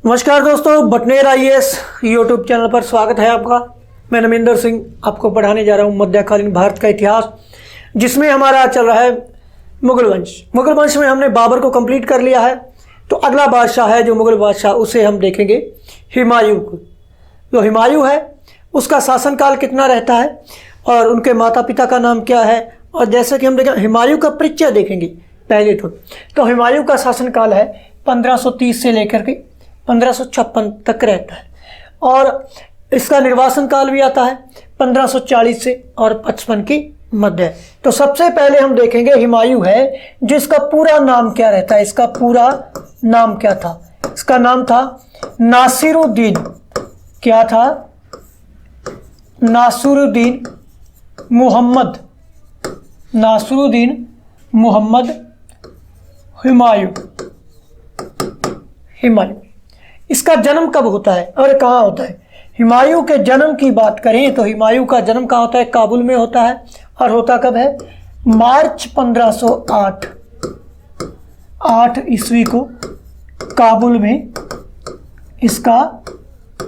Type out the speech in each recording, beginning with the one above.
नमस्कार दोस्तों, Bhatner IAS YouTube channel पर स्वागत है आपका। मैं नमिंदर सिंह आपको पढ़ाने जा रहा हूँ मध्यकालीन भारत का इतिहास, जिसमें हमारा चल रहा है मुगल वंश। मुगल वंश में हमने बाबर को कंप्लीट कर लिया है, तो अगला बादशाह है जो मुगल बादशाह, उसे हम देखेंगे हुमायूं को। जो हुमायूं है उसका शासनकाल कितना रहता है और उनके माता पिता का नाम क्या है, और जैसे कि हम देखें हुमायूं का परिचय देखेंगे पहले तो हुमायूं का शासनकाल है 1530 से लेकर के 1556 तक रहता है, और इसका निर्वासन काल भी आता है 1540 से और 55 की मध्य। तो सबसे पहले हम देखेंगे हुमायूं है जिसका पूरा नाम क्या रहता है। इसका पूरा नाम क्या था? इसका नाम था नासिरुद्दीन। क्या था? नासिरुद्दीन मोहम्मद। नासिरुद्दीन मोहम्मद हुमायूं। हुमायूं इसका जन्म कब होता है और कहाँ होता है? हुमायूं के जन्म की बात करें तो हुमायूं का जन्म कहाँ होता है? काबुल में होता है। और होता कब है? मार्च 1508 ईस्वी को काबुल में इसका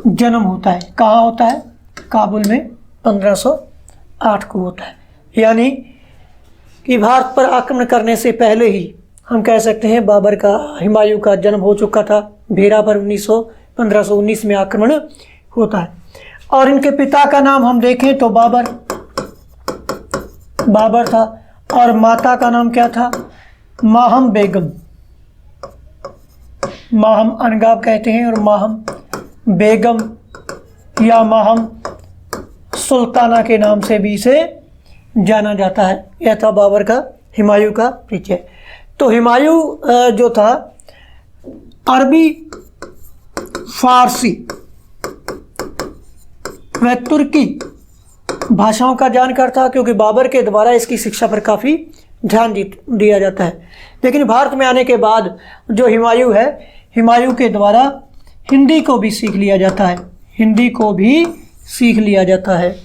जन्म होता है। कहाँ होता है? काबुल में 1508 को होता है। यानी कि भारत पर आक्रमण करने से पहले ही हम कह सकते हैं बाबर का, हुमायूं का जन्म हो चुका था। भेरा पर 1519 में आक्रमण होता है। और इनके पिता का नाम हम देखें तो बाबर था, और माता का नाम क्या था? माहम बेगम। माहम अनगाब कहते हैं, और माहम बेगम या माहम सुल्ताना के नाम से भी इसे जाना जाता है। यह था बाबर का हुमायूं का परिचय। तो हुमायूं जो था अरबी, फारसी व तुर्की भाषाओं का जानकार था, क्योंकि बाबर के द्वारा इसकी शिक्षा पर काफ़ी ध्यान दिया जाता है। लेकिन भारत में आने के बाद जो हुमायूं है, हुमायूं के द्वारा हिंदी को भी सीख लिया जाता है। हिंदी को भी सीख लिया जाता है।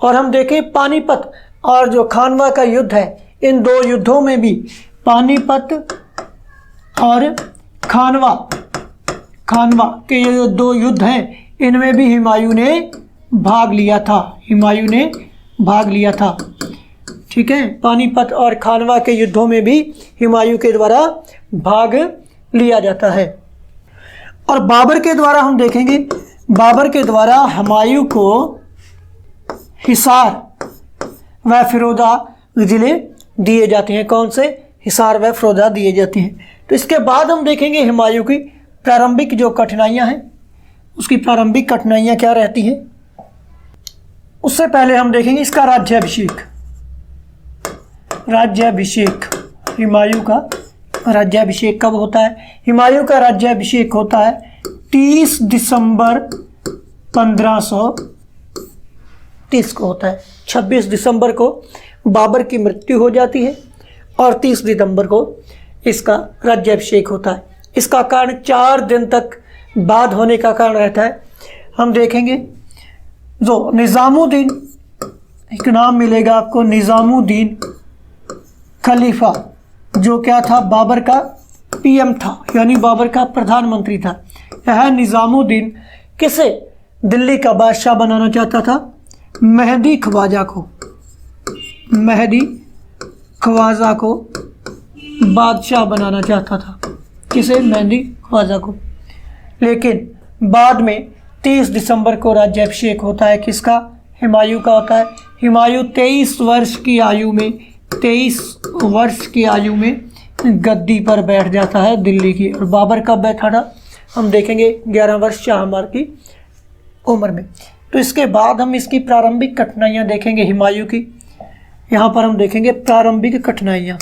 और हम देखें पानीपत और जो खानवा का युद्ध है, इन दो युद्धों में भी, पानीपत और खानवा के ये दो युद्ध हैं, इनमें भी हुमायूं ने भाग लिया था। हुमायूं ने भाग लिया था। ठीक है, पानीपत और खानवा के युद्धों में भी हुमायूं के द्वारा भाग लिया जाता है। और बाबर के द्वारा हम देखेंगे, बाबर के द्वारा हुमायूं को हिसार व फिरोजा जिले दिए जाते हैं। कौन से? हिसार व फिरोजा दिए जाते हैं। तो इसके बाद हम देखेंगे हुमायूं की प्रारंभिक जो कठिनाइयां हैं, उसकी प्रारंभिक कठिनाइयां क्या रहती हैं। उससे पहले हम देखेंगे इसका राज्याभिषेक। राज्याभिषेक, हुमायूं का राज्याभिषेक कब होता है? हुमायूं का राज्याभिषेक होता है 30 दिसंबर 1530 को होता है। 26 दिसंबर को बाबर की मृत्यु हो जाती है और 30 दिसंबर को इसका राज्याभिषेक होता है। इसका कारण 4 दिन तक बाद होने का कारण रहता है। हम देखेंगे जो निज़ामुद्दीन, एक नाम मिलेगा आपको, निज़ामुद्दीन खलीफा, जो क्या था? बाबर का पीएम था, यानी बाबर का प्रधानमंत्री था। यह निज़ामुद्दीन किसे दिल्ली का बादशाह बनाना चाहता था? मेहदी ख्वाजा को। मेहदी ख्वाजा को बादशाह बनाना चाहता था। किसे? मेहदी ख्वाजा को। लेकिन बाद में 30 दिसंबर को राज्याभिषेक होता है। किसका? हुमायूं का होता है। हुमायूं 23 वर्ष की आयु में गद्दी पर बैठ जाता है दिल्ली की। और बाबर कब बैठा था? हम देखेंगे 11 वर्ष शाहमार की उम्र में। तो इसके बाद हम इसकी प्रारंभिक कठिनाइयाँ देखेंगे हुमायूं की। यहाँ पर हम देखेंगे प्रारंभिक कठिनाइयाँ,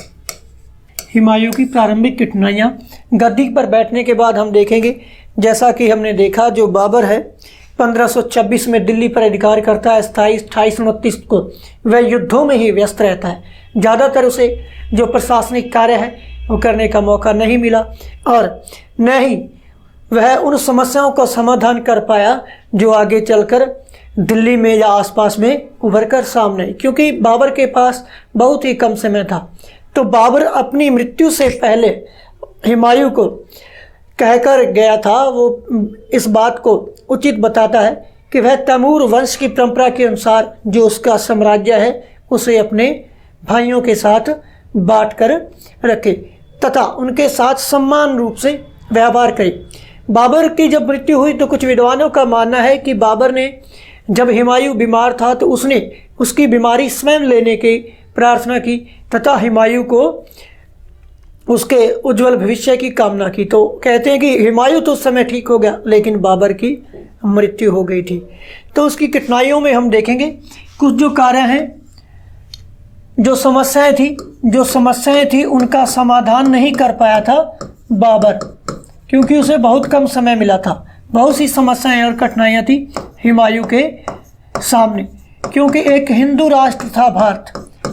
हुमायूं की प्रारंभिक कठिनाइयाँ। गद्दी पर बैठने के बाद हम देखेंगे, जैसा कि हमने देखा, जो बाबर है 1526 में दिल्ली पर अधिकार करता है। 2829 को वह युद्धों में ही व्यस्त रहता है। ज़्यादातर उसे जो प्रशासनिक कार्य है वो करने का मौका नहीं मिला, और न ही वह उन समस्याओं का समाधान कर पाया जो आगे चलकर दिल्ली में या आसपास में उभर कर सामने, क्योंकि बाबर के पास बहुत ही कम समय था। तो बाबर अपनी मृत्यु से पहले हुमायूं को कहकर गया था वो इस बात को उचित बताता है कि वह तैमूर वंश की परंपरा के अनुसार जो उसका साम्राज्य है उसे अपने भाइयों के साथ बांट कर रखे तथा उनके साथ समान रूप से व्यवहार करे। बाबर की जब मृत्यु हुई तो कुछ विद्वानों का मानना है कि बाबर ने जब हुमायूं बीमार था तो उसने उसकी बीमारी स्वयं लेने की प्रार्थना की तथा हुमायूं को उसके उज्जवल भविष्य की कामना की। तो कहते हैं कि हुमायूं तो उस समय ठीक हो गया लेकिन बाबर की मृत्यु हो गई थी। तो उसकी कठिनाइयों में हम देखेंगे कुछ जो कारण हैं, जो समस्याएं थी उनका समाधान नहीं कर पाया था बाबर, क्योंकि उसे बहुत कम समय मिला था। बहुत सी समस्याएं और कठिनाइयाँ थी हुमायूं के सामने, क्योंकि एक हिंदू राष्ट्र था भारत,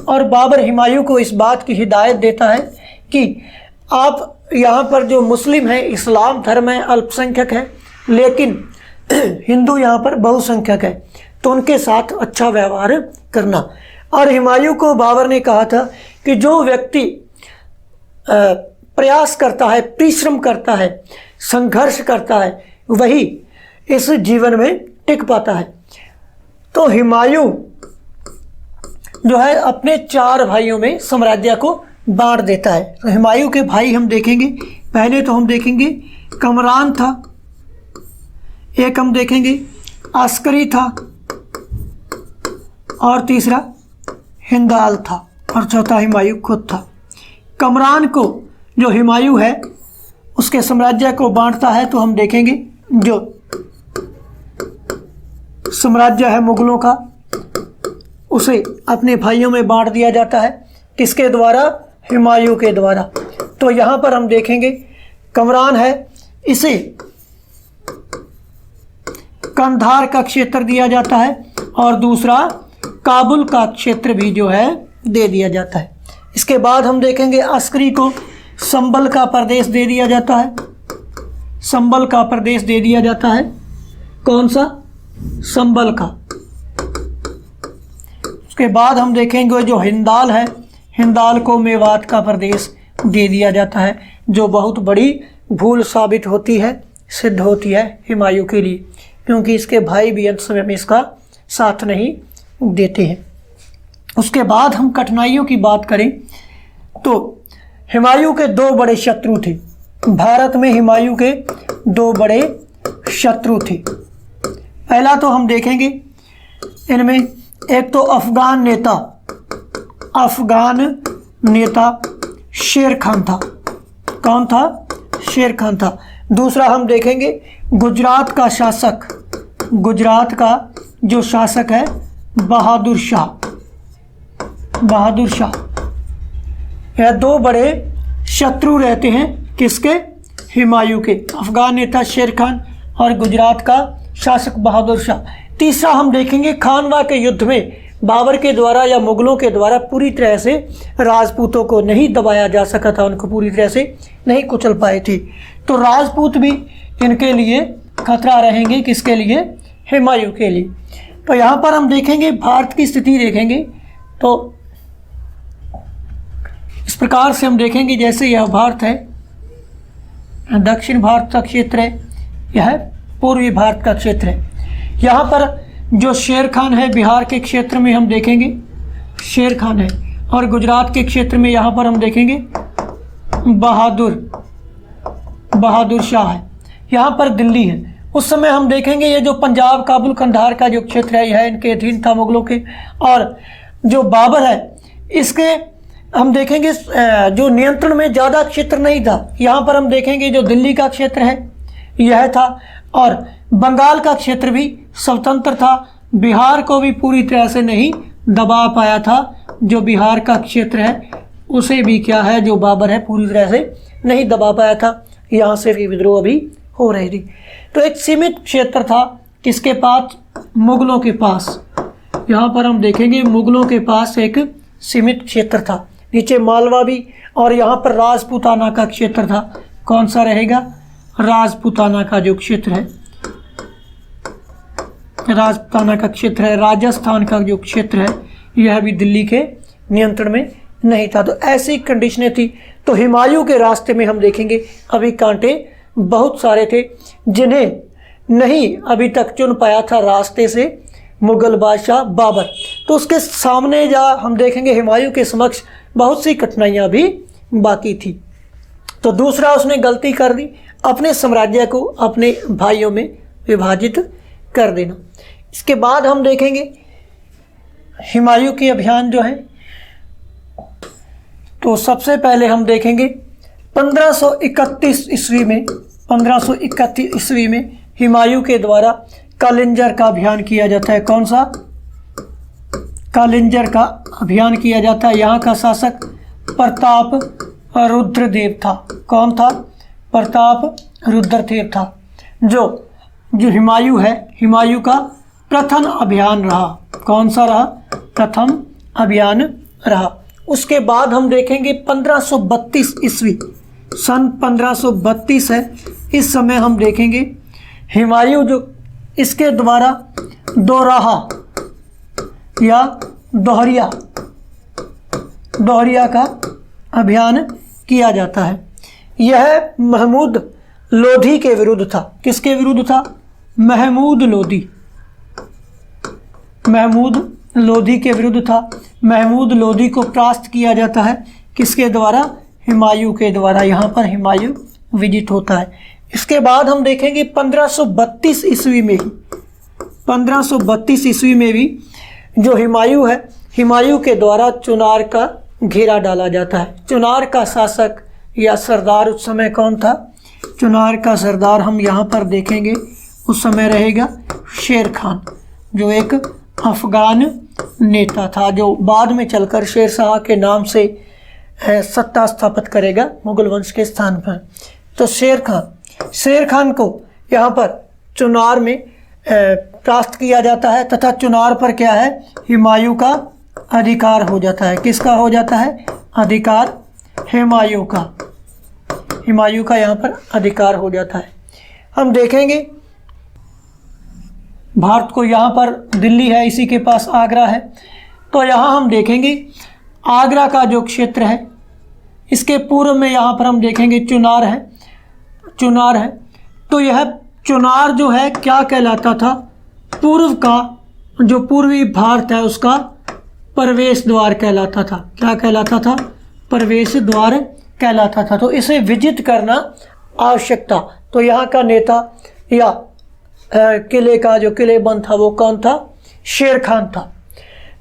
और बाबर हुमायूं को इस बात की हिदायत देता है कि आप यहाँ पर जो मुस्लिम हैं, इस्लाम धर्म है, अल्पसंख्यक है, लेकिन हिंदू यहाँ पर बहुसंख्यक है, तो उनके साथ अच्छा व्यवहार करना। और हुमायूं को बाबर ने कहा था कि जो व्यक्ति प्रयास करता है, परिश्रम करता है, संघर्ष करता है, वही इस जीवन में टिक पाता है। तो हुमायूं जो है अपने 4 भाइयों में साम्राज्य को बांट देता है। तो हुमायूं के भाई हम देखेंगे, पहले तो हम देखेंगे कमरान था, एक हम देखेंगे अस्करी था, और तीसरा हिंदाल था, और चौथा हुमायूं खुद था। कमरान को जो हुमायूं है उसके साम्राज्य को बांटता है, तो हम देखेंगे जो साम्राज्य है मुगलों का उसे अपने भाइयों में बांट दिया जाता है। किसके द्वारा? हुमायूं के द्वारा। तो यहाँ पर हम देखेंगे कमरान है, इसे कंधार का क्षेत्र दिया जाता है और दूसरा काबुल का क्षेत्र भी जो है दे दिया जाता है। इसके बाद हम देखेंगे अस्करी को संबल का प्रदेश दे दिया जाता है, संबल का प्रदेश दे दिया जाता है। कौन सा? संबल का। उसके बाद हम देखेंगे जो हिंदाल है, हिंदाल को मेवात का प्रदेश दे दिया जाता है, जो बहुत बड़ी भूल साबित होती है, सिद्ध होती है हुमायूं के लिए, क्योंकि इसके भाई भी अंत समय में इसका साथ नहीं देते हैं। उसके बाद हम कठिनाइयों की बात करें तो हुमायूं के 2 बड़े शत्रु थे। भारत में हुमायूं के 2 बड़े शत्रु थे। पहला तो हम देखेंगे इनमें, एक तो अफगान नेता शेर खान था। कौन था? शेर खान था। दूसरा हम देखेंगे गुजरात का जो शासक है बहादुर शाह। यह 2 बड़े शत्रु रहते हैं किसके? हुमायूं के। अफगान नेता शेर खान और गुजरात का शासक बहादुर शाह। तीसरा हम देखेंगे खानवा के युद्ध में बाबर के द्वारा या मुगलों के द्वारा पूरी तरह से राजपूतों को नहीं दबाया जा सका था, उनको पूरी तरह से नहीं कुचल पाए थे। तो राजपूत भी इनके लिए खतरा रहेंगे। किसके लिए? हुमायूं के लिए। तो यहाँ पर हम देखेंगे भारत की स्थिति देखेंगे तो इस प्रकार से हम देखेंगे, जैसे यह भारत है, दक्षिण भारत का क्षेत्र है, यह पूर्वी भारत का क्षेत्र है। यहाँ पर जो शेर खान है बिहार के क्षेत्र में हम देखेंगे शेर खान है, और गुजरात के क्षेत्र में यहाँ पर हम देखेंगे बहादुर शाह है। यहाँ पर दिल्ली है। उस समय हम देखेंगे ये जो पंजाब, काबुल, कंधार का जो क्षेत्र है यह इनके अधीन था मुगलों के। और जो बाबर है इसके हम देखेंगे जो नियंत्रण में ज़्यादा क्षेत्र नहीं था। यहाँ पर हम देखेंगे जो दिल्ली का क्षेत्र है यह था, और बंगाल का क्षेत्र भी स्वतंत्र था। बिहार को भी पूरी तरह से नहीं दबा पाया था। जो बिहार का क्षेत्र है उसे भी क्या है, जो बाबर है पूरी तरह से नहीं दबा पाया था। यहाँ से भी विद्रोह भी हो रही थी। तो एक सीमित क्षेत्र था किसके पास? मुगलों के पास। यहाँ पर हम देखेंगे मुगलों के पास एक सीमित क्षेत्र था। नीचे मालवा भी, और यहाँ पर राजपूताना का क्षेत्र था। कौन सा रहेगा? राजपूताना का जो क्षेत्र है, राजपूताना का क्षेत्र है। राजस्थान का जो क्षेत्र है यह भी दिल्ली के नियंत्रण में नहीं था। तो ऐसी कंडीशनें थी। तो हुमायूं के रास्ते में हम देखेंगे अभी कांटे बहुत सारे थे जिन्हें नहीं अभी तक चुन पाया था रास्ते से मुग़ल बादशाह बाबर। तो उसके सामने हम देखेंगे हुमायूं के समक्ष बहुत सी कठिनाइयाँ भी बाकी थी। तो दूसरा उसने गलती कर दी, अपने साम्राज्य को अपने भाइयों में विभाजित कर देना। इसके बाद हम देखेंगे हुमायूं के अभियान जो है, तो सबसे पहले हम देखेंगे 1531 ईस्वी में 1531 ईस्वी में हुमायूं के द्वारा कालिंजर का अभियान किया जाता है। कौन सा? कालिंजर का अभियान किया जाता है। यहाँ का शासक प्रताप रुद्रदेव था। कौन था? प्रताप रुद्रदेव था। जो हुमायूं है, हुमायूं का प्रथम अभियान रहा। कौन सा रहा? प्रथम अभियान रहा। उसके बाद हम देखेंगे 1532 ईस्वी, सन 1532 है। इस समय हम देखेंगे हुमायूं जो इसके द्वारा दोराहा या दोहरिया का अभियान किया जाता है। यह महमूद लोधी के विरुद्ध था। किसके विरुद्ध था? महमूद लोधी के विरुद्ध था। महमूद लोधी को परास्त किया जाता है। किसके द्वारा? हुमायूं के द्वारा। यहाँ पर हुमायूं विजित होता है। इसके बाद हम देखेंगे 1532 ईस्वी में ही 1532 ईस्वी में भी जो हुमायूं है, हुमायूं के द्वारा चुनार का घेरा डाला जाता है। चुनार का शासक या सरदार उस समय कौन था? चुनार का सरदार हम यहाँ पर देखेंगे उस समय रहेगा शेर खान, जो एक अफगान नेता था, जो बाद में चलकर शेर शाह के नाम से सत्ता स्थापित करेगा मुगल वंश के स्थान पर। तो शेर खान को यहाँ पर चुनार में परास्त किया जाता है तथा चुनार पर क्या है? हुमायूं का अधिकार हो जाता है। किसका हो जाता है? अधिकार हुमायूं का यहाँ पर अधिकार हो जाता है। हम देखेंगे भारत को, यहाँ पर दिल्ली है, इसी के पास आगरा है। तो यहाँ हम देखेंगे आगरा का जो क्षेत्र है, इसके पूर्व में यहाँ पर हम देखेंगे चुनार है। तो यह चुनार जो है क्या कहलाता था? पूर्व का जो पूर्वी भारत है उसका प्रवेश द्वार कहलाता था। क्या कहलाता था? प्रवेश द्वार कहलाता था। तो इसे विजित करना आवश्यक था। तो यहाँ का नेता या किले का जो किलेबंद था वो कौन था? शेर खान था।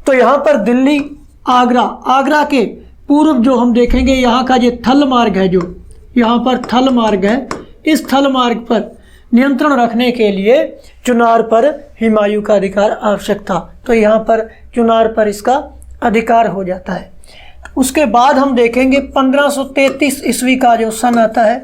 तो यहाँ पर दिल्ली, आगरा के पूर्व जो हम देखेंगे यहाँ का जो थल मार्ग है, जो यहाँ पर थल मार्ग है, इस थल मार्ग पर नियंत्रण रखने के लिए चुनार पर हुमायूं का अधिकार आवश्यक था। तो यहाँ पर चुनार पर इसका अधिकार हो जाता है। उसके बाद हम देखेंगे 1533 ईस्वी का जो सन आता है,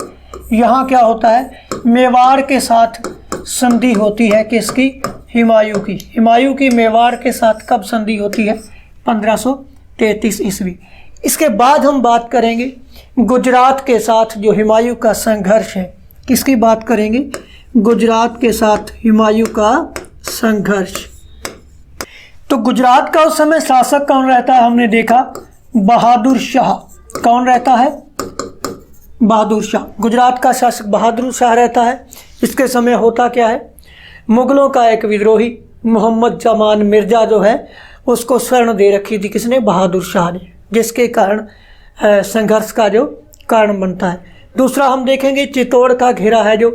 यहाँ क्या होता है? मेवाड़ के साथ संधि होती है। किसकी? हुमायूं की मेवाड़ के साथ कब संधि होती है? 1533 ईस्वी। इसके बाद हम बात करेंगे गुजरात के साथ जो हुमायूं का संघर्ष है। किसकी बात करेंगे? गुजरात के साथ हुमायूं का संघर्ष। तो गुजरात का उस समय शासक कौन रहता है? हमने देखा बहादुर शाह। कौन रहता है? बहादुर शाह। गुजरात का शासक बहादुर शाह रहता है। इसके समय होता क्या है? मुगलों का एक विद्रोही मोहम्मद जमान मिर्जा जो है उसको शरण दे रखी थी। किसने? बहादुर शाह ने, जिसके कारण संघर्ष का जो कारण बनता है। दूसरा हम देखेंगे चित्तौड़ का घेरा है जो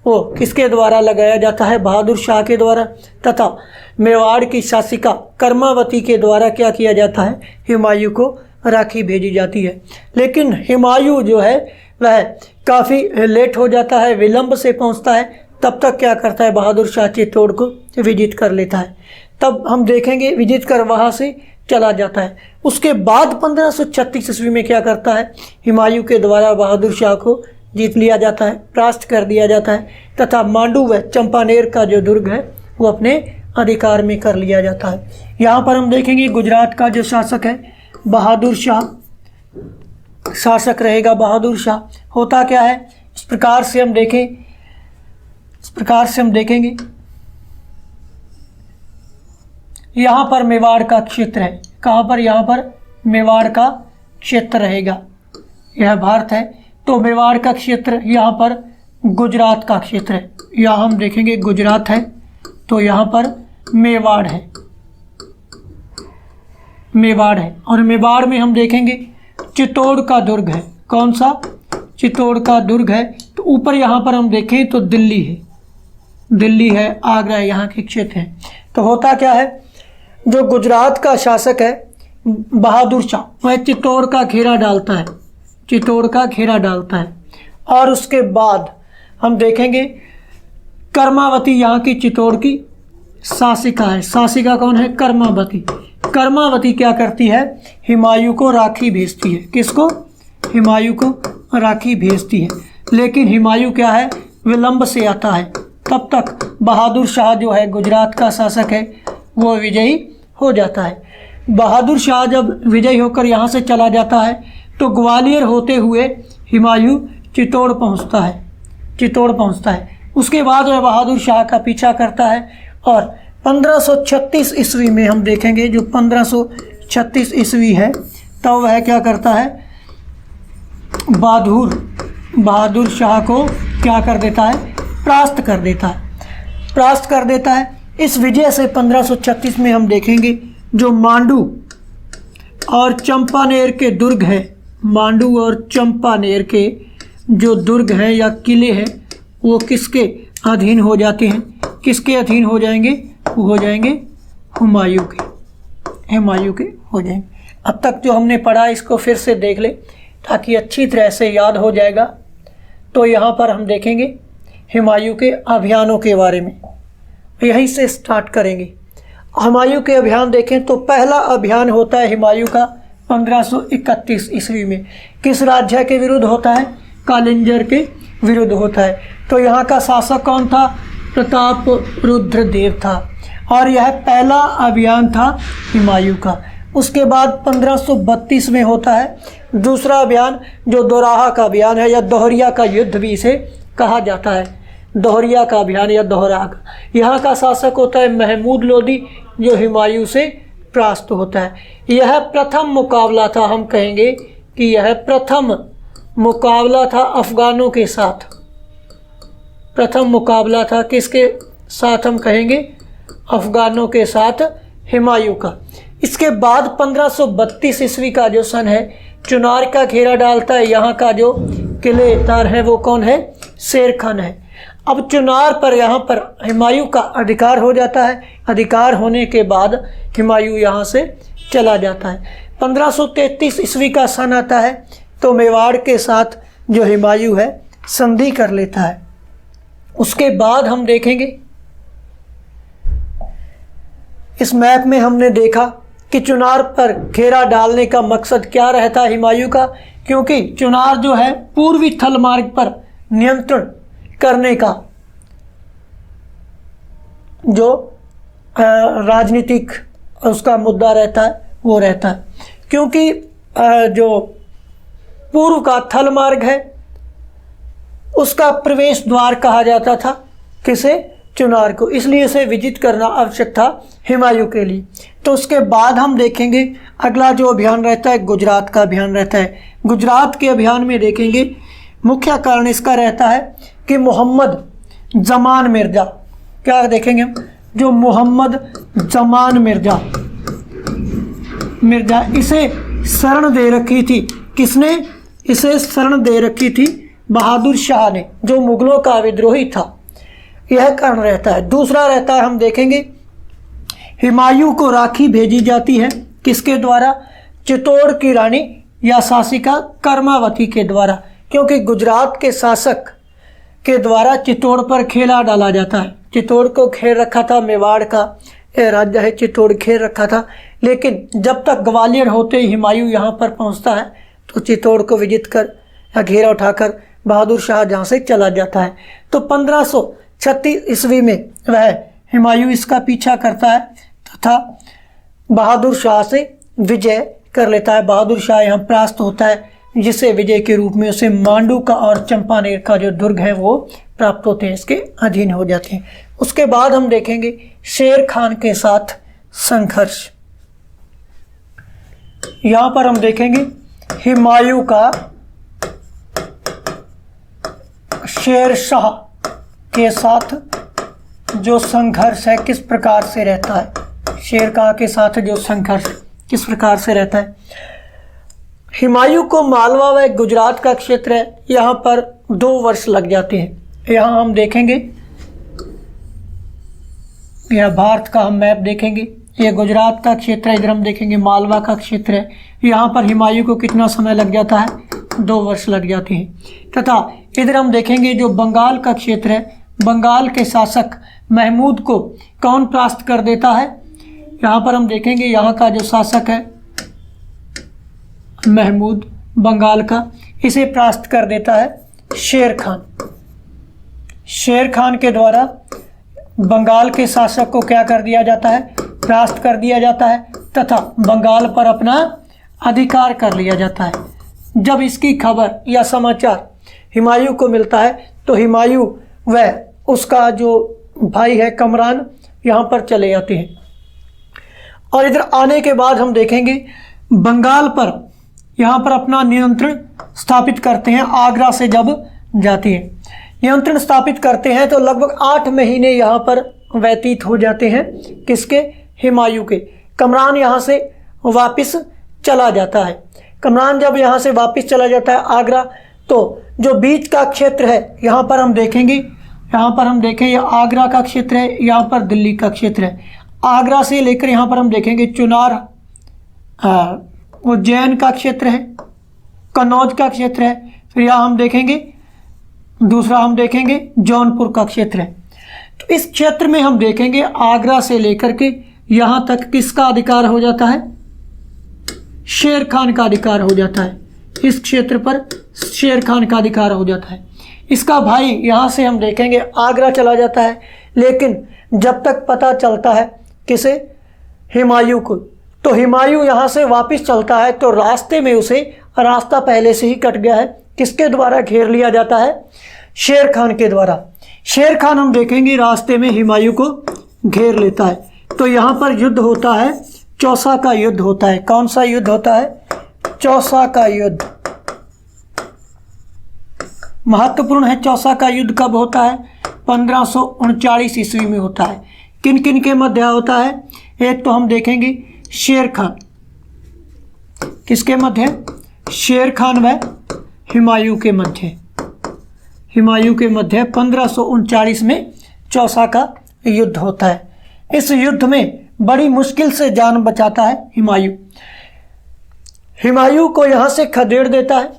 वो किसके द्वारा लगाया जाता है? बहादुर शाह के द्वारा। तथा मेवाड़ की शासिका कर्मावती के द्वारा क्या किया जाता है? हुमायूं को राखी भेजी जाती है। लेकिन हुमायूं जो है वह काफ़ी लेट हो जाता है, विलंब से पहुंचता है। तब तक क्या करता है? बहादुर शाह चित्तौड़ को विजिट कर लेता है। तब हम देखेंगे विजिट कर वहाँ से चला जाता है। उसके बाद 1536 ईस्वी में क्या करता है? हुमायूं के द्वारा बहादुर शाह को जीत लिया जाता है, परास्त कर दिया जाता है तथा मांडू व चंपानेर का जो दुर्ग है वो अपने अधिकार में कर लिया जाता है। यहाँ पर हम देखेंगे गुजरात का जो शासक है बहादुर शाह, शासक रहेगा बहादुर शाह। होता क्या है? इस प्रकार से हम देखेंगे यहाँ पर मेवाड़ का क्षेत्र है। कहाँ पर? यहाँ पर मेवाड़ का क्षेत्र रहेगा। यह भारत है। तो मेवाड़ का क्षेत्र यहाँ पर गुजरात का क्षेत्र है। यहाँ हम देखेंगे गुजरात है, तो यहाँ पर मेवाड़ है, मेवाड़ है। और मेवाड़ में हम देखेंगे चित्तौड़ का दुर्ग है। कौन सा? चित्तौड़ का दुर्ग है। तो ऊपर यहाँ पर हम देखें तो दिल्ली है, दिल्ली है, आगरा है, यहाँ के क्षेत्र हैं। तो होता क्या है, जो गुजरात का शासक है बहादुर शाह, वह चित्तौड़ का घेरा डालता है, चित्तौड़ का घेरा डालता है। और उसके बाद हम देखेंगे कर्मावती यहाँ की चित्तौड़ की शासिका है। शासिका कौन है? कर्मावती। कर्मावती क्या करती है? हुमायूं को राखी भेजती है। किसको? हुमायूं को राखी भेजती है। लेकिन हुमायूं क्या है, विलंब से आता है। तब तक बहादुर शाह जो है गुजरात का शासक है, वो विजयी हो जाता है। बहादुर शाह जब विजयी होकर यहाँ से चला जाता है तो ग्वालियर होते हुए हुमायूं चित्तौड़ पहुँचता है, चित्तौड़ पहुँचता है। उसके बाद वह बहादुर शाह का पीछा करता है और 1536 ईस्वी में हम देखेंगे, जो 1536 ईस्वी है, तब वह क्या करता है, बहादुर शाह को क्या कर देता है, परास्त कर देता है, परास्त कर देता है। इस विजय से 1536 में हम देखेंगे जो मांडू और चंपानेर के दुर्ग हैं, मांडू और चंपानेर के जो दुर्ग हैं या किले हैं, वो किसके अधीन हो जाते हैं? किसके अधीन हो जाएंगे? वो हो जाएंगे हुमायूं के, हुमायूं के हो जाएंगे। अब तक जो हमने पढ़ा इसको फिर से देख ले ताकि अच्छी तरह से याद हो जाएगा। तो यहाँ पर हम देखेंगे हुमायूं के अभियानों के बारे में, यहीं से स्टार्ट करेंगे। हुमायूं के अभियान देखें तो पहला अभियान होता है हुमायूं का 1531 ईस्वी में। किस राज्य के विरुद्ध होता है? कालिंजर के विरुद्ध होता है। तो यहाँ का शासक कौन था? प्रताप रुद्र देव था। और यह पहला अभियान था हुमायूं का। उसके बाद 1532 में होता है दूसरा अभियान, जो दोराहा का अभियान है या दोहरिया का युद्ध भी इसे कहा जाता है, दोहरिया का अभियान या दोहरा का। यहाँ का शासक होता है महमूद लोदी, जो हुमायूं से परास्त होता है। यह प्रथम मुकाबला था, हम कहेंगे कि यह प्रथम मुकाबला था अफगानों के साथ। प्रथम मुकाबला था किसके साथ? हम कहेंगे अफगानों के साथ हुमायूं का। इसके बाद 1532 ईस्वी का जो सन है, चुनार का घेरा डालता है। यहाँ का जो किलेदार है वो कौन है? शेर खान है। अब चुनार पर यहाँ पर हुमायूं का अधिकार हो जाता है। अधिकार होने के बाद हुमायूं यहाँ से चला जाता है। 1533 ईस्वी का सन आता है तो मेवाड़ के साथ जो हुमायूं है संधि कर लेता है। उसके बाद हम देखेंगे, इस मैप में हमने देखा कि चुनार पर घेरा डालने का मकसद क्या रहता है हुमायूं का, क्योंकि चुनार जो है पूर्वी थल मार्ग पर नियंत्रण करने का जो राजनीतिक उसका मुद्दा रहता है वो रहता है। क्योंकि जो पूर्व का थल मार्ग है उसका प्रवेश द्वार कहा जाता था किसे? चुनार को। इसलिए इसे विजिट करना आवश्यक था हुमायूं के लिए। तो उसके बाद हम देखेंगे अगला जो अभियान रहता है गुजरात का अभियान रहता है। गुजरात के अभियान में देखेंगे मुख्य कारण इसका रहता है कि मोहम्मद जमान मिर्जा, क्या देखेंगे हम, जो मोहम्मद जमान मिर्जा इसे शरण दे रखी थी। किसने इसे शरण दे रखी थी? बहादुर शाह ने, जो मुगलों का विद्रोही था। यह कारण रहता है। दूसरा रहता है, हम देखेंगे हुमायूं को राखी भेजी जाती है किसके द्वारा? चित्तौड़ की रानी या शासिका कर्मावती के द्वारा, क्योंकि गुजरात के शासक के द्वारा चित्तौड़ पर खेला डाला जाता है। चित्तौड़ को घेर रखा था, मेवाड़ का राज्य है, चित्तौड़ घेर रखा था। लेकिन जब तक ग्वालियर होते ही हुमायूं यहाँ पर पहुँचता है तो चित्तौड़ को विजित कर या घेरा उठाकर बहादुर शाह जहाँ से चला जाता है। तो 1536 ईस्वी में वह हुमायूं इसका पीछा करता है तथा बहादुर शाह से विजय कर लेता है। बहादुर शाह यहाँ परास्त होता है, जिसे विजय के रूप में उसे मांडू का और चंपानेर का जो दुर्ग है वो प्राप्त होते हैं, इसके अधीन हो जाते हैं। उसके बाद हम देखेंगे शेर खान के साथ संघर्ष। यहाँ पर हम देखेंगे हुमायूं का शेर शाह के साथ जो संघर्ष है किस प्रकार से रहता है, शेर शाह के साथ जो संघर्ष किस प्रकार से रहता है। हुमायूं को मालवा व गुजरात का क्षेत्र है, यहाँ पर 2 वर्ष लग जाते हैं। यहाँ हम देखेंगे, यह भारत का हम मैप देखेंगे, ये गुजरात का क्षेत्र है, इधर हम देखेंगे मालवा का क्षेत्र है। यहाँ पर हुमायूं को कितना समय लग जाता है, 2 वर्ष लग जाते हैं। तथा इधर हम देखेंगे जो बंगाल का क्षेत्र है, बंगाल के शासक महमूद को कौन परास्त कर देता है। यहाँ पर हम देखेंगे यहाँ का जो शासक है महमूद बंगाल का, इसे परास्त कर देता है शेर खान। शेर खान के द्वारा बंगाल के शासक को क्या कर दिया जाता है, परास्त कर दिया जाता है तथा बंगाल पर अपना अधिकार कर लिया जाता है। जब इसकी खबर या समाचार हुमायूं को मिलता है तो हुमायूं व उसका जो भाई है कमरान यहाँ पर चले जाते हैं। और इधर आने के बाद हम देखेंगे बंगाल पर यहाँ पर अपना नियंत्रण स्थापित करते हैं। आगरा से जब जाते हैं, नियंत्रण स्थापित करते हैं तो लगभग 8 महीने यहाँ पर व्यतीत हो जाते हैं। किसके, हुमायूं के। कमरान यहाँ से वापस चला जाता है। कमरान जब यहाँ से वापस चला जाता है आगरा, तो जो बीच का क्षेत्र है यहाँ पर हम देखेंगे, यहाँ पर हम देखें यह आगरा का क्षेत्र है, यहाँ पर दिल्ली का क्षेत्र है। आगरा से लेकर यहाँ पर हम देखेंगे चुनार उज्जैन का क्षेत्र है, कन्नौज का क्षेत्र है। फिर यहाँ हम देखेंगे दूसरा हम देखेंगे जौनपुर का क्षेत्र है। तो इस क्षेत्र में हम देखेंगे आगरा से लेकर के यहाँ तक किसका अधिकार हो जाता है, शेर खान का अधिकार हो जाता है। इस क्षेत्र पर शेर खान का अधिकार हो जाता है। इसका भाई यहाँ से हम देखेंगे आगरा चला जाता है, लेकिन जब तक पता चलता है किसे, हुमायूं को, तो हुमायूं यहाँ से वापस चलता है तो रास्ते में उसे रास्ता पहले से ही कट गया है। किसके द्वारा घेर लिया जाता है, शेर खान के द्वारा। शेर खान हम देखेंगे रास्ते में हुमायूं को घेर लेता है। तो यहाँ पर युद्ध होता है, चौसा का युद्ध होता है। कौन सा युद्ध होता है, चौसा का युद्ध। महत्वपूर्ण है, चौसा का युद्ध कब होता है, 1539 ईस्वी में होता है। किन किन के मध्य होता है, एक तो हम देखेंगे शेर खान, किसके मध्य, शेर खान व हुमायूं के मध्य, हुमायूं के मध्य 1539 में चौसा का युद्ध होता है। इस युद्ध में बड़ी मुश्किल से जान बचाता है हुमायूं। हुमायूं को यहाँ से खदेड़ देता है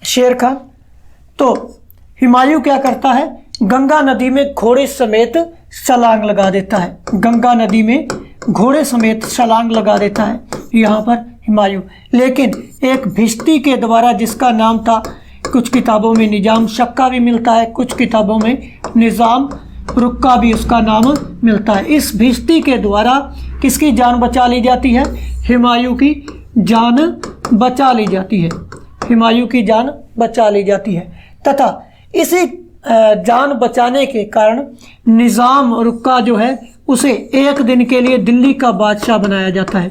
शेर खान। तो हुमायूं क्या करता है, गंगा नदी में घोड़े समेत छलांग लगा देता है। गंगा नदी में घोड़े समेत छलांग लगा देता है यहाँ पर हुमायूं। लेकिन एक भिश्ती के द्वारा, जिसका नाम था, कुछ किताबों में निजाम शक्का भी मिलता है, कुछ किताबों में निजाम रुक्का भी उसका नाम मिलता है। इस भिश्ती के द्वारा किसकी जान बचा ली जाती है, हुमायूं की जान बचा ली जाती है। हुमायूं की जान बचा ली जाती है तथा इसी जान बचाने के कारण निज़ाम रुक्का जो है उसे 1 दिन के लिए दिल्ली का बादशाह बनाया जाता है।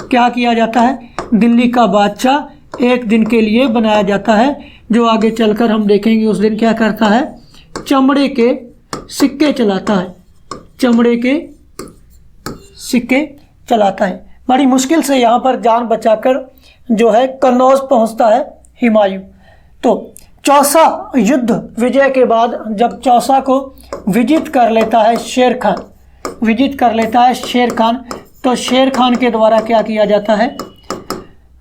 क्या किया जाता है, दिल्ली का बादशाह 1 दिन के लिए बनाया जाता है, जो आगे चलकर हम देखेंगे। उस दिन क्या करता है, चमड़े के सिक्के चलाता है, चमड़े के सिक्के चलाता है। बड़ी मुश्किल से यहाँ पर जान बचाकर जो है कन्नौज पहुँचता है हुमायूं। तो चौसा युद्ध विजय के बाद जब चौसा को विजित कर लेता है शेर खान, विजित कर लेता है शेर खान, तो शेर खान के द्वारा क्या किया जाता है,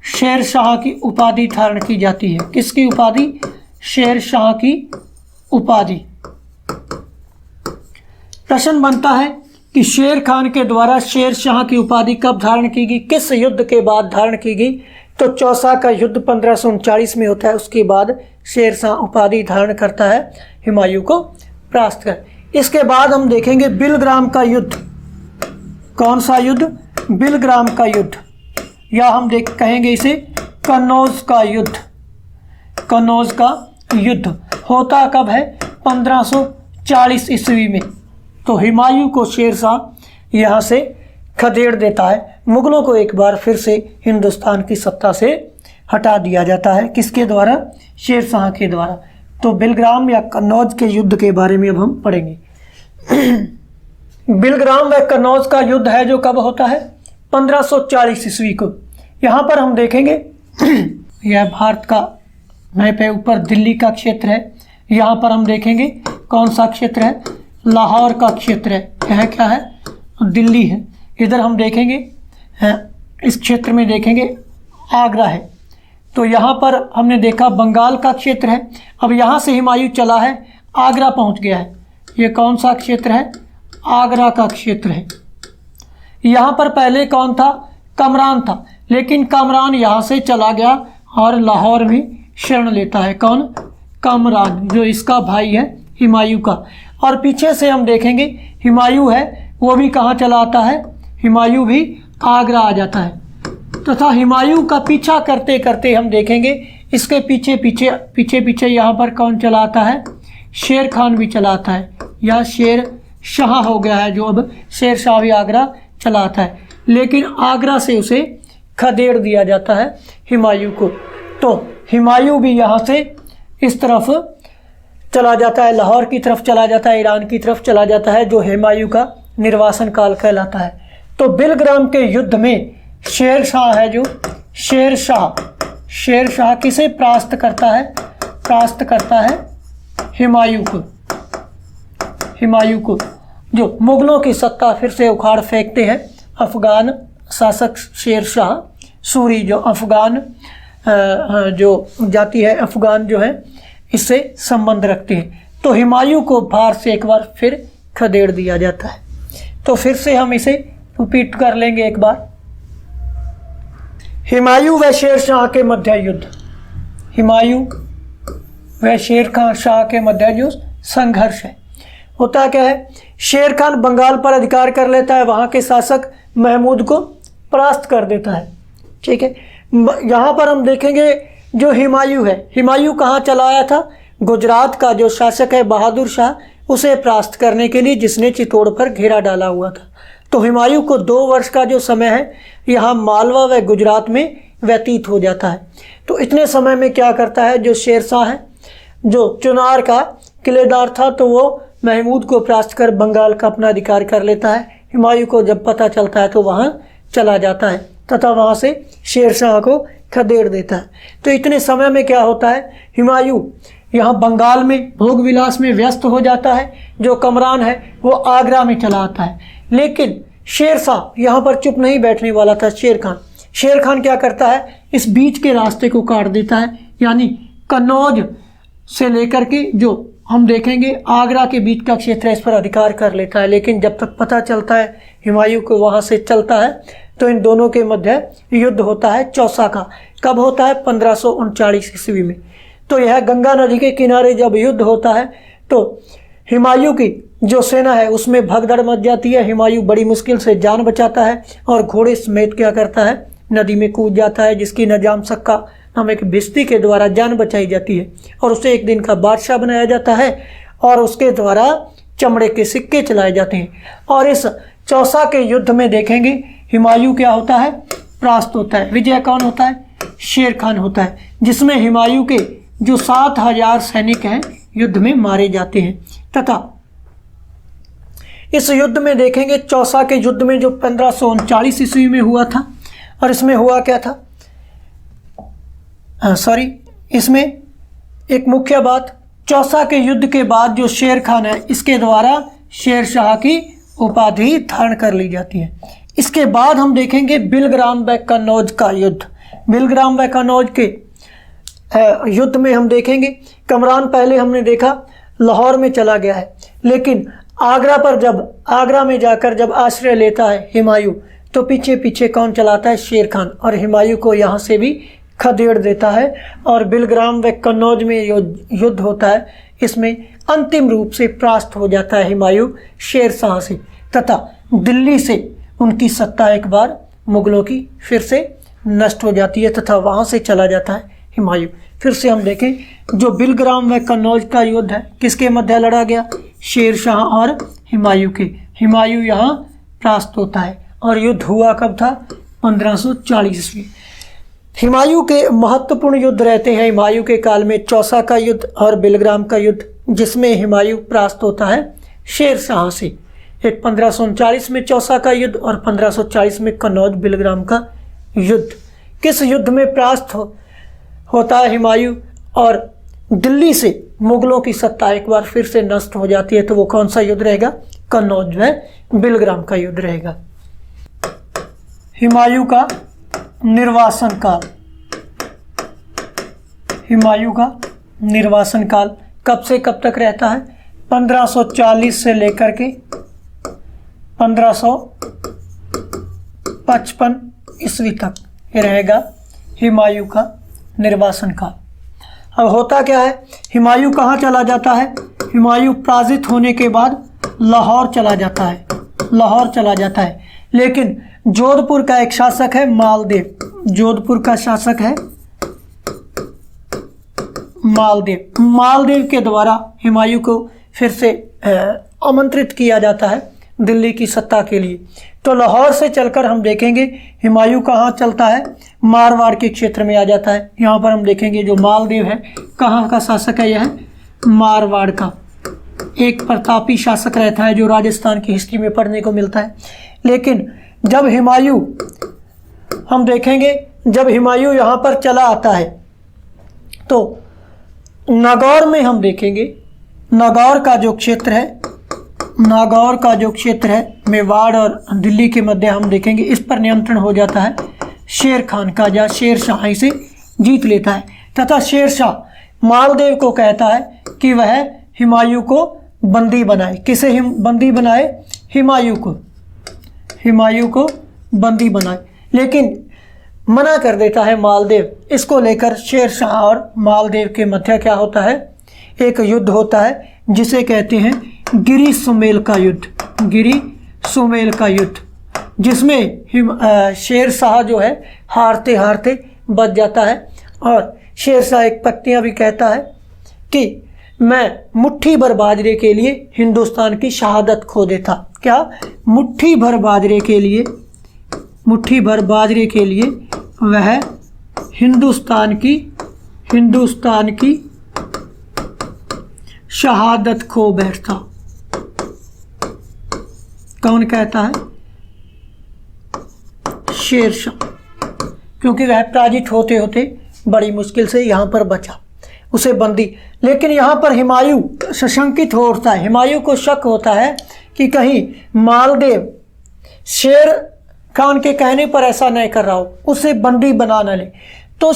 शेर शाह की उपाधि धारण की जाती है। किसकी उपाधि, शेर शाह की उपाधि। प्रश्न बनता है कि शेर खान के द्वारा शेर शाह की उपाधि कब धारण की गई, किस युद्ध के बाद धारण की गई। तो चौसा का युद्ध 1539 में होता है। उसके बाद शेर शाह उपाधि धारण करता है हुमायूं को परास्त कर। इसके बाद हम देखेंगे बिलग्राम का युद्ध। कौन सा युद्ध, बिलग्राम का युद्ध, या हम कहेंगे इसे कन्नौज का युद्ध। कन्नौज का युद्ध होता कब है, 1540 ईस्वी में। तो हुमायूं को शेर शाह यहाँ से खदेड़ देता है। मुगलों को एक बार फिर से हिंदुस्तान की सत्ता से हटा दिया जाता है। किसके द्वारा, शेर शाह के द्वारा। तो बिलग्राम या कन्नौज के युद्ध के बारे में अब हम पढ़ेंगे। बिलग्राम व कन्नौज का युद्ध है जो कब होता है? 1540 ईस्वी को। यहाँ पर हम देखेंगे यह भारत का मैप है, ऊपर दिल्ली का क्षेत्र है। यहाँ पर हम देखेंगे कौन सा क्षेत्र है? लाहौर का क्षेत्र है। यह क्या है? दिल्ली है। इधर हम देखेंगे इस क्षेत्र में देखेंगे आगरा है। तो यहाँ पर हमने देखा बंगाल का क्षेत्र है। अब यहाँ से हुमायूं चला है, आगरा पहुँच गया है। ये कौन सा क्षेत्र है? आगरा का क्षेत्र है। यहाँ पर पहले कौन था? कमरान था, लेकिन कमरान यहाँ से चला गया और लाहौर में शरण लेता है। कौन? कमरान, जो इसका भाई है हुमायूं का। और पीछे से हम देखेंगे हुमायूं है, वो भी कहाँ चला आता है? हुमायूं भी आगरा आ जाता है। तथा हुमायूं का पीछा करते करते हम देखेंगे इसके पीछे पीछे यहाँ पर कौन चला आता है? शेर खान भी चला आता है। या शेर शाह हो गया है, जो अब शेर शाह भी आगरा चला आता है, लेकिन आगरा से उसे खदेड़ दिया जाता है हुमायूं को। तो हुमायूं भी यहाँ से इस तरफ चला जाता है, लाहौर की तरफ चला जाता है, ईरान की तरफ चला जाता है, जो हुमायूं का निर्वासन काल कहलाता है। तो बिलग्राम के युद्ध में शेर शाह है, जो शेर शाह किसे परास्त करता है? परास्त करता है हुमायूं को, जो मुगलों की सत्ता फिर से उखाड़ फेंकते हैं। अफगान शासक शेर शाह सूरी, जो अफगान जो जाति है, अफगान जो है, इससे संबंध रखते हैं। तो हुमायूं को भारत से एक बार फिर खदेड़ दिया जाता है। तो फिर से हम इसे रिपीट कर लेंगे एक बार। हुमायूं व शेर शाह के मध्य युद्ध। हुमायूं व शेर शाह के मध्य जो संघर्ष है, होता क्या है? शेर खान बंगाल पर अधिकार कर लेता है, वहाँ के शासक महमूद को परास्त कर देता है। ठीक है, यहाँ पर हम देखेंगे जो हुमायूं है, हुमायूं कहाँ चला आया था? गुजरात का जो शासक है बहादुर शाह, उसे परास्त करने के लिए, जिसने चित्तौड़ पर घेरा डाला हुआ था। तो हुमायूं को 2 वर्ष का जो समय है यहाँ मालवा व गुजरात में व्यतीत हो जाता है। तो इतने समय में क्या करता है जो शेरशाह है, जो चुनार का किलेदार था, तो वो महमूद को परास्त कर बंगाल का अपना अधिकार कर लेता है। हुमायूं को जब पता चलता है तो वहाँ चला जाता है तथा वहाँ से शेरशाह को खदेड़ देता है। तो इतने समय में क्या होता है? हुमायूं यहाँ बंगाल में भोग विलास में व्यस्त हो जाता है। जो कमरान है वो आगरा में चला आता है। लेकिन शेरशाह यहाँ पर चुप नहीं बैठने वाला था। शेर खान क्या करता है? इस बीच के रास्ते को काट देता है, यानी कन्नौज से लेकर के जो हम देखेंगे आगरा के बीच का क्षेत्र है, इस पर अधिकार कर लेता है। लेकिन जब तक पता चलता है हुमायूं को वहाँ से चलता है, तो इन दोनों के मध्य युद्ध होता है चौसा का। कब होता है? 1539 ईस्वी में। तो यह गंगा नदी के किनारे जब युद्ध होता है, तो हुमायूं की जो सेना है उसमें भगदड़ मच जाती है। हुमायूं बड़ी मुश्किल से जान बचाता है और घोड़े समेत क्या करता है? नदी में कूद जाता है, जिसकी नजाम सक्का नाम एक भिश्ती के द्वारा जान बचाई जाती है और उसे एक दिन का बादशाह बनाया जाता है और उसके द्वारा चमड़े के सिक्के चलाए जाते हैं। और इस चौसा के युद्ध में देखेंगे हुमायूं क्या होता है? परास्त होता है। विजय कौन होता है? शेर खान होता है, जिसमें हुमायूं के जो 7000 सैनिक हैं युद्ध में मारे जाते हैं। तथा इस युद्ध में देखेंगे चौसा के युद्ध में जो 1539 ईस्वी में हुआ था, और इसमें हुआ क्या था? इसमें एक मुख्य बात, चौसा के युद्ध के बाद जो शेर खान है, इसके द्वारा शेर शाह की उपाधि धारण कर ली जाती है। इसके बाद हम देखेंगे बिलग्राम व कन्नौज का युद्ध। बिलग्राम व कन्नौज के युद्ध में हम देखेंगे कमरान पहले हमने देखा लाहौर में चला गया है, लेकिन आगरा में जाकर जब आश्रय लेता है हुमायूं, तो पीछे पीछे कौन चलाता है? शेर खान, और हुमायूं को यहाँ से भी खदेड़ देता है। और बिलग्राम व कन्नौज में युद्ध होता है, इसमें अंतिम रूप से परास्त हो जाता है हुमायूं शेर शाह से, तथा दिल्ली से उनकी सत्ता एक बार मुगलों की फिर से नष्ट हो जाती है तथा वहाँ से चला जाता है हुमायूं। फिर से हम देखें जो बिलग्राम व कन्नौज का युद्ध है, किसके मध्य लड़ा गया? शेर शाह और हुमायूं के। हुमायूं यहाँ परास्त होता है और युद्ध हुआ कब था? 1540 ईस्वी। हुमायूं के महत्वपूर्ण युद्ध रहते हैं हुमायूं के काल में चौसा का युद्ध और बिलग्राम का युद्ध, जिसमें हुमायूं परास्त होता है शेर शाह से। एक 1539 में चौसा का युद्ध और 1540 में कन्नौज बिलग्राम का युद्ध। किस युद्ध में परास्त होता है हुमायूं और दिल्ली से मुगलों की सत्ता एक बार फिर से नष्ट हो जाती है? तो वो कौन सा युद्ध रहेगा? कन्नौज में बिलग्राम का युद्ध रहेगा। हुमायूं का निर्वासन काल। हुमायूं का निर्वासन काल कब से कब तक रहता है? 1540 से लेकर के 1555 ईस्वी तक ये रहेगा हुमायूं का निर्वासन काल। अब होता क्या है, हुमायूं कहाँ चला जाता है? हुमायूं पराजित होने के बाद लाहौर चला जाता है, लाहौर चला जाता है। लेकिन जोधपुर का एक शासक है मालदेव, जोधपुर का शासक है मालदेव। मालदेव के द्वारा हुमायूं को फिर से आमंत्रित किया जाता है दिल्ली की सत्ता के लिए। तो लाहौर से चलकर हम देखेंगे हुमायूं कहाँ चलता है? मारवाड़ के क्षेत्र में आ जाता है। यहाँ पर हम देखेंगे जो मालदेव है कहाँ का शासक है? यह है मारवाड़ का, एक प्रतापी शासक रहता है जो राजस्थान की हिस्ट्री में पढ़ने को मिलता है। लेकिन जब हुमायूं हम देखेंगे, जब हुमायूं यहाँ पर चला आता है तो नागौर में हम देखेंगे, नागौर का जो क्षेत्र है, नागौर का जो क्षेत्र है मेवाड़ और दिल्ली के मध्य, हम देखेंगे इस पर नियंत्रण हो जाता है शेर खान का, या शेर शाह इसे जीत लेता है। तथा शेर शाह मालदेव को कहता है कि वह हुमायूं को बंदी बनाए। किसे बंदी बनाए? हुमायूं को, हुमायूं को बंदी बनाए। लेकिन मना कर देता है मालदेव। इसको लेकर शेर शाह और मालदेव के मध्य क्या होता है? एक युद्ध होता है जिसे कहते हैं गिरी सुमेल का युद्ध, गिरी सुमेल का युद्ध, जिसमें शेर शाह जो है हारते हारते बच जाता है। और शेर शाह एक पत्तियाँ भी कहता है कि मैं मुट्ठी भर बाजरे के लिए हिंदुस्तान की शहादत खो देता। क्या? मुट्ठी भर बाजरे के लिए, मुट्ठी भर बाजरे के लिए वह हिंदुस्तान की शहादत खो बैठता। कौन कहता है? शेर शाह, क्योंकि वह पराजित होते होते बड़ी मुश्किल से यहाँ पर बचा, उसे बंदी। लेकिन यहाँ पर हुमायूं सशंकित होता है, हुमायूं को शक होता है कि कहीं मालदेव शेर खान के कहने पर ऐसा नहीं कर रहा हो, उसे बंदी बना न ले। तो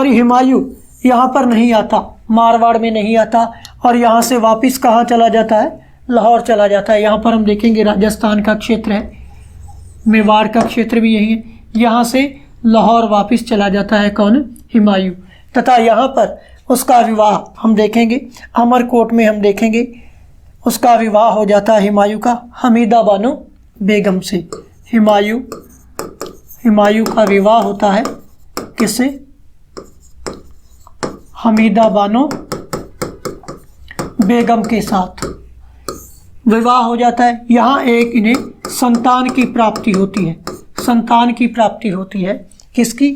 हुमायूं यहाँ पर नहीं आता, मारवाड़ में नहीं आता और यहाँ से वापस कहाँ चला जाता है? लाहौर चला जाता है। यहाँ पर हम देखेंगे राजस्थान का क्षेत्र है, मेवाड़ का क्षेत्र भी यही है। यहाँ से लाहौर वापस चला जाता है कौन? हुमायूं। तथा यहाँ पर उसका विवाह हम देखेंगे, अमरकोट में हम देखेंगे उसका विवाह हो जाता है हुमायूं का हमीदा बानो बेगम से। हुमायूं का विवाह होता है किससे? हमीदा बानो बेगम के साथ विवाह हो जाता है। यहाँ एक इन्हें संतान की प्राप्ति होती है, संतान की प्राप्ति होती है। किसकी?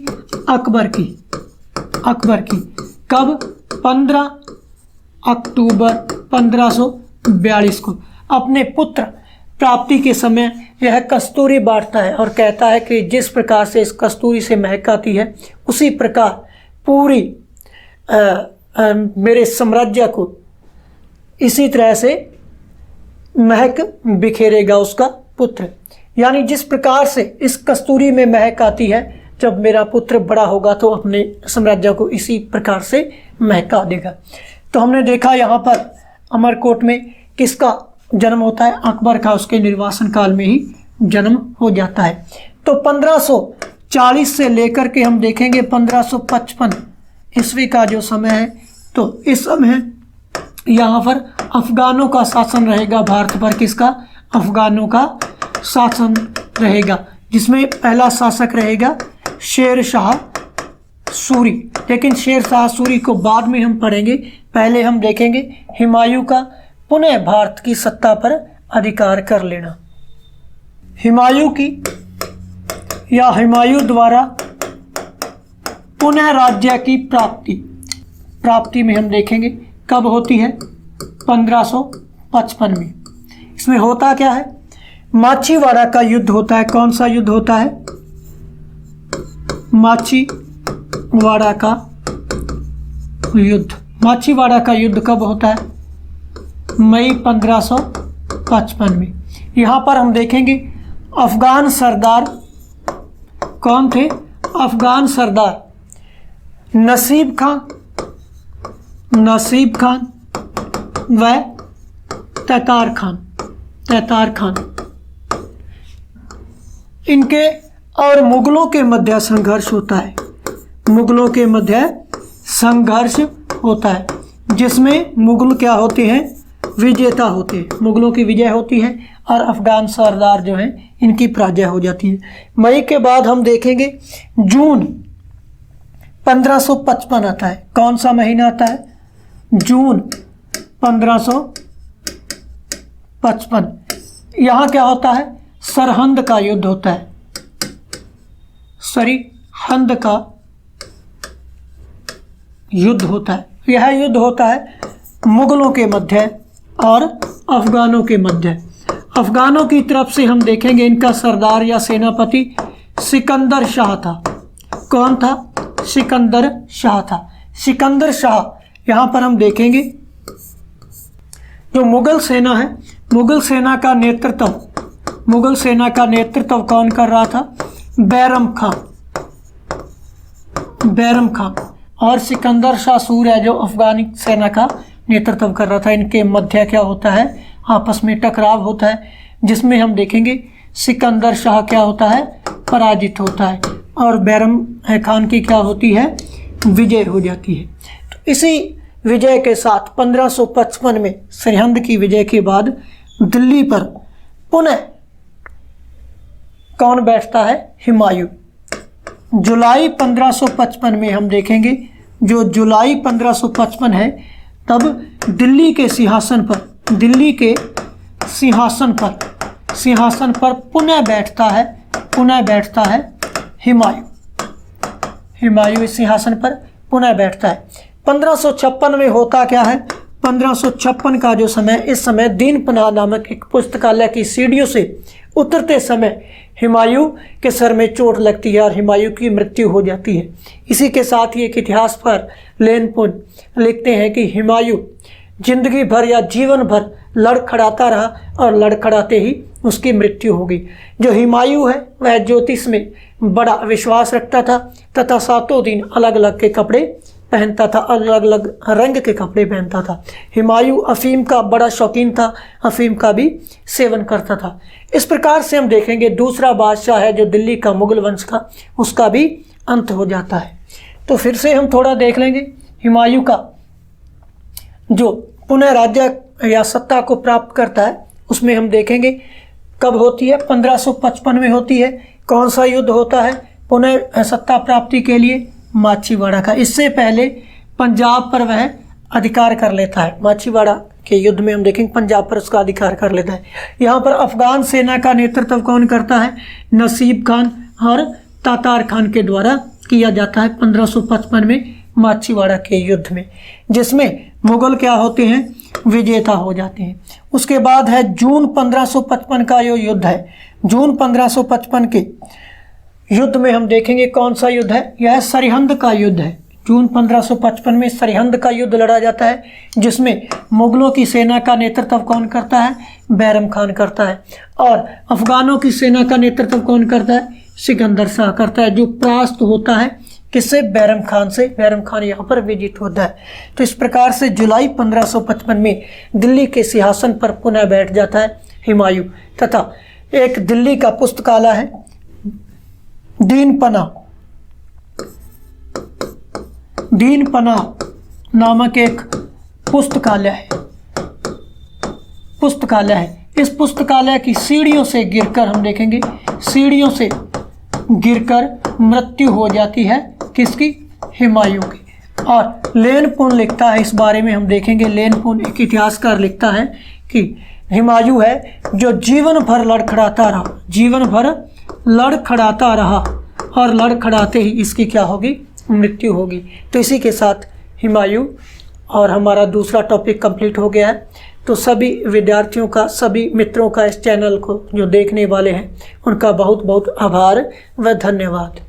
अकबर की, अकबर की। कब? 15 अक्टूबर 1542 को। अपने पुत्र प्राप्ति के समय यह कस्तूरी बांटता है और कहता है कि जिस प्रकार से इस कस्तूरी से महक आती है उसी प्रकार पूरी मेरे साम्राज्य को इसी तरह से महक बिखेरेगा उसका पुत्र। यानी जिस प्रकार से इस कस्तूरी में महक आती है, जब मेरा पुत्र बड़ा होगा तो अपने साम्राज्य को इसी प्रकार से महका देगा। तो हमने देखा यहाँ पर अमरकोट में किसका जन्म होता है? अकबर का। उसके निर्वासन काल में ही जन्म हो जाता है। तो 1540 से लेकर के हम देखेंगे 1555 ईस्वी का जो समय है, तो इस समय यहाँ पर अफगानों का शासन रहेगा भारत पर। किसका? अफगानों का शासन रहेगा, जिसमें पहला शासक रहेगा शेर शाह सूरी। लेकिन शेर शाह सूरी को बाद में हम पढ़ेंगे, पहले हम देखेंगे हुमायूं का पुनः भारत की सत्ता पर अधिकार कर लेना। हुमायूं की या हुमायूं द्वारा पुनः राज्य की प्राप्ति में हम देखेंगे कब होती है, 1555 में। इसमें होता क्या है, माछीवाड़ा का युद्ध होता है। कौन सा युद्ध होता है, माछीवाड़ा का युद्ध। माछीवाड़ा का युद्ध कब होता है, मई 1555 में। यहाँ पर हम देखेंगे अफगान सरदार कौन थे, अफगान सरदार नसीब खान व तैतार खान। इनके और मुगलों के मध्य संघर्ष होता है, मुगलों के मध्य संघर्ष होता है, जिसमें मुगल क्या होते हैं, विजेता होते हैं। मुगलों की विजय होती है और अफगान सरदार जो हैं इनकी पराजय हो जाती है। मई के बाद हम देखेंगे जून 1555 आता है। कौन सा महीना आता है, जून 1555। यहाँ क्या होता है, सरहंद का युद्ध होता है। सरहंद का युद्ध होता है। यह युद्ध होता है मुगलों के मध्य और अफगानों के मध्य। अफगानों की तरफ से हम देखेंगे इनका सरदार या सेनापति सिकंदर शाह था। कौन था, सिकंदर शाह था। सिकंदर शाह यहाँ पर हम देखेंगे जो मुगल सेना है, मुगल सेना का नेतृत्व कौन कर रहा था, बैरम खान। और सिकंदर शाह सूर है जो अफगानी सेना का नेतृत्व कर रहा था। इनके मध्य क्या होता है, आपस में टकराव होता है, जिसमें हम देखेंगे सिकंदर शाह क्या होता है, पराजित होता है और बैरम खान की क्या होती है, विजय हो जाती है। तो इसी विजय के साथ 1555 में सरहंद की विजय के बाद दिल्ली पर पुनः कौन बैठता है, हुमायूं। जुलाई 1555 में हम देखेंगे, जो जुलाई 1555 है, तब दिल्ली के सिंहासन पर पुनः बैठता है हुमायूं इस सिंहासन पर पुनः बैठता है। 1556 में होता क्या है, 1556 का जो समय, इस समय दीनपनाह नामक एक पुस्तकालय की सीढ़ियों से उतरते समय हुमायूं के सर में चोट लगती है और हुमायूं की मृत्यु हो जाती है। इसी के साथ ही एक इतिहास पर लेनपुन लिखते हैं कि हुमायूं जिंदगी भर या जीवन भर लड़खड़ाता रहा और लड़खड़ाते ही उसकी मृत्यु हो गई। जो हुमायूं है वह ज्योतिष में बड़ा विश्वास रखता था तथा सातों दिन अलग अलग के कपड़े पहनता था, अलग अलग रंग के कपड़े पहनता था। हुमायूं अफीम का बड़ा शौकीन था, अफीम का भी सेवन करता था। इस प्रकार से हम देखेंगे दूसरा बादशाह है जो दिल्ली का मुगल वंश का, उसका भी अंत हो जाता है। तो फिर से हम थोड़ा देख लेंगे हुमायूं का जो पुनः राज्य या सत्ता को प्राप्त करता है, उसमें हम देखेंगे कब होती है, 1555 में होती है। कौन सा युद्ध होता है पुनः सत्ता प्राप्ति के लिए, माछीवाड़ा का। इससे पहले पंजाब पर वह अधिकार कर लेता है। माछीवाड़ा के युद्ध में हम देखेंगे पंजाब पर उसका अधिकार कर लेता है। यहाँ पर अफगान सेना का नेतृत्व कौन करता है, नसीब खान और तातार खान के द्वारा किया जाता है 1555 में माछीवाड़ा के युद्ध में, जिसमें मुगल क्या होते हैं, विजेता हो जाते हैं। उसके बाद है जून 1555 का जो युद्ध है, जून 1555 के युद्ध में हम देखेंगे कौन सा युद्ध है, यह सरहंद का युद्ध है। जून 1555 में सरहंद का युद्ध लड़ा जाता है, जिसमें मुगलों की सेना का नेतृत्व कौन करता है, बैरम खान करता है, और अफगानों की सेना का नेतृत्व कौन करता है, सिकंदर शाह करता है, जो परास्त होता है किससे, बैरम खान से। बैरम खान यहाँ पर विजित होता है। तो इस प्रकार से जुलाई 1555 में दिल्ली के सिंहासन पर पुनः बैठ जाता है हुमायूं, तथा एक दिल्ली का पुस्तकालय है दीनपनाह नामक एक पुस्तकालय है। इस पुस्तकालय की सीढ़ियों से गिरकर हम देखेंगे, सीढ़ियों से गिरकर मृत्यु हो जाती है किसकी, हुमायूं की। और लेनपुन लिखता है इस बारे में, हम देखेंगे लेनपुन एक इतिहासकार लिखता है कि हुमायूं है जो जीवन भर लड़खड़ाता रहा और लड़खड़ाते ही इसकी क्या होगी, मृत्यु होगी। तो इसी के साथ हुमायूं और हमारा दूसरा टॉपिक कंप्लीट हो गया है। तो सभी विद्यार्थियों का, सभी मित्रों का, इस चैनल को जो देखने वाले हैं, उनका बहुत बहुत आभार व धन्यवाद।